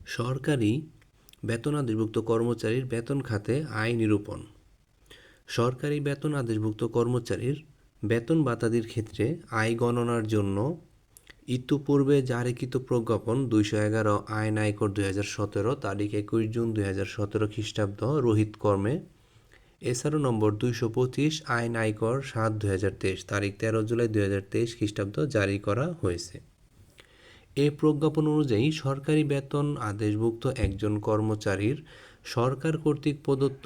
সরকারি বেতন আদেশভুক্ত কর্মচারীর বেতন খাতে আয় নিরূপণ। সরকারি বেতন আদেশভুক্ত কর্মচারীর বেতন ভাতাদির ক্ষেত্রে আয় গণনার জন্য ইতিপূর্বে জারিকৃত প্রজ্ঞাপন ২১১ আইন আয়কর ২০১৭ তারিখ ২১ জুন ২০১৭ খ্রিস্টাব্দ রহিত কর্মে এসআরও নম্বর ২২৫ আইন আয়কর ৭/২০২৩ তারিখ ১৩ জুলাই ২০২৩ খ্রিস্টাব্দ জারি করা হয়েছে। এ প্রজ্ঞাপন অনুযায়ী সরকারি বেতন আদেশভুক্ত একজন কর্মচারীর সরকার কর্তৃক প্রদত্ত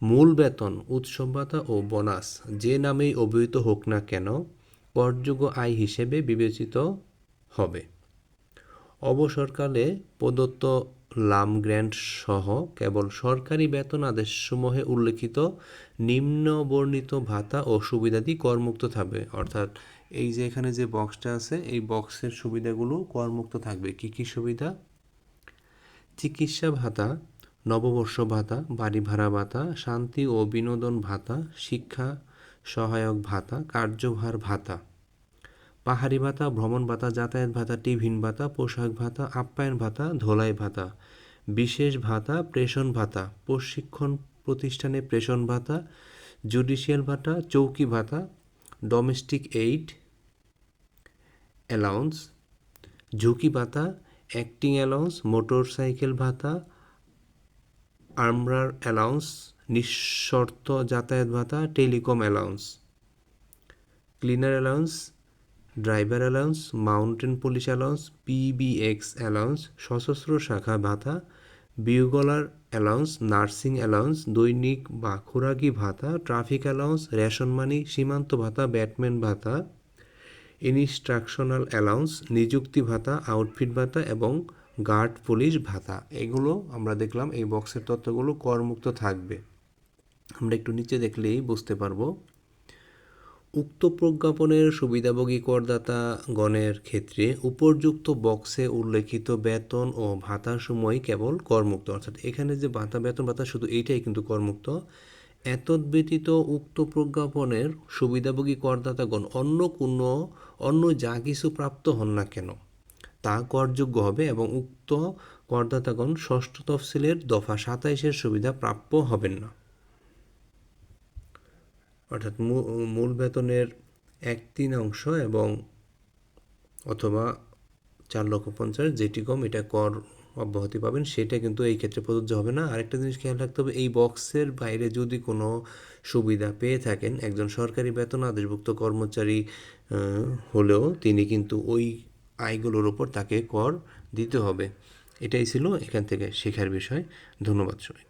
মূল বেতন, উৎসব ভাতা ও বোনাস যে নামেই অভিহিত হোক না কেন করযোগ্য আয় হিসেবে বিবেচিত হবে। অবসরকালে প্রদত্ত লাম গ্র্যান্ট সহ কেবল সরকারি বেতন আদেশসমূহে উল্লিখিত নিম্নবর্ণিত ভাতা ও সুবিধাদি করমুক্ত থাকবে। অর্থাৎ এই যে এখানে যে বক্সটা আছে এই বক্সের সুবিধাগুলো করমুক্ত থাকবে। কি কি সুবিধা? চিকিৎসা ভাতা, নববর্ষ ভাতা, বাড়ি ভাড়া ভাতা, শান্তি ও বিনোদন ভাতা, শিক্ষা সহায়ক ভাতা, কার্যভার ভাতা, পাহাড়ি ভাতা, ভ্রমণ ভাতা, যাতায়াত ভাতা, টিফিন ভাতা, পোশাক ভাতা, আপ্যায়ন ভাতা, ধোলাই ভাতা, বিশেষ ভাতা, প্রেষণ ভাতা, প্রশিক্ষণ প্রতিষ্ঠানে প্রেষণ ভাতা, জুডিশিয়াল ভাতা, চৌকি ভাতা, ডোমেস্টিক এইড অ্যালাউন্স, ঝুঁকি ভাতা, অ্যাক্টিং অ্যালাউন্স, মোটর সাইকেল ভাতা, আর্মরার অ্যালাউন্স, নিঃশর্ত যাতায়াত ভাতা, telecom allowance, cleaner allowance, driver allowance, mountain police allowance, PBX allowance, সশস্ত্র শাখা ভাতা, বিউগলার অ্যালাউন্স, নার্সিং অ্যালাউন্স, দৈনিক বা খোরাকি ভাতা, ট্রাফিক অ্যালাউন্স, রেশন মানি, সীমান্ত ভাতা, ব্যাটম্যান ভাতা, ইনস্ট্রাকশনাল অ্যালাউন্স, নিযুক্তি ভাতা, আউটফিট ভাতা এবং গার্ড পুলিশ ভাতা। এগুলো আমরা দেখলাম এই বক্সের তথ্যগুলো করমুক্ত থাকবে। আমরা একটু নিচে দেখলেই বুঝতে পারবো। উক্ত প্রজ্ঞাপনের সুবিধাভোগী করদাতাগণের ক্ষেত্রে উপর্যুক্ত বক্সে উল্লেখিত বেতন ও ভাতার সময় কেবল করমুক্ত। অর্থাৎ এখানে যে ভাতা, বেতন ভাতা শুধু এইটাই কিন্তু করমুক্ত। এতদ্ব্যতীত উক্ত প্রজ্ঞাপনের সুবিধাভোগী করদাতাগণ অন্য যা কিছু প্রাপ্ত হন না কেন তা করযোগ্য হবে এবং উক্ত করদাতাগণ ষষ্ঠ তফসিলের দফা ২৭-এর সুবিধা প্রাপ্য হবেন না। অর্থাৎ মূল বেতনের 1/3 এবং অথবা 4,50,000 যেটি কম এটা কর অব্যাহতি পাবেন, সেটা কিন্তু এই ক্ষেত্রে প্রযোজ্য হবে না। আরেকটা জিনিস খেয়াল রাখতে হবে, এই বক্সের বাইরে যদি কোনো সুবিধা পেয়ে থাকেন একজন সরকারি বেতন আদেশভুক্ত কর্মচারী হলেও তিনি কিন্তু ওই আয়গুলোর ওপর তাকে কর দিতে হবে। এটাই ছিল এখান থেকে শেখার বিষয়। ধন্যবাদ সবাই।